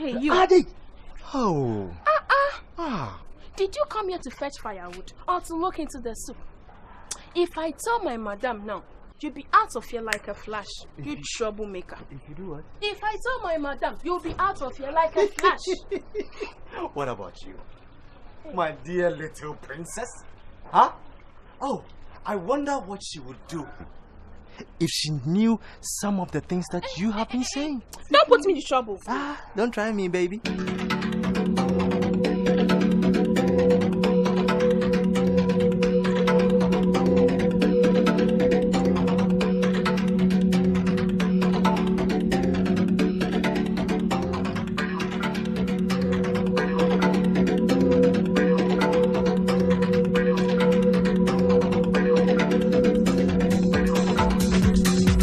Hey, you. Adi! Oh. Did you come here to fetch firewood or to look into the soup? If I tell my madam now, you'll be out of here like a flash. You troublemaker. If you do what? If I tell my madam, you'll be out of here like a flash. What about you? My dear little princess? Huh? Oh, I wonder what she would do if she knew some of the things that you have been saying. Don't put me in trouble. Don't try me, baby.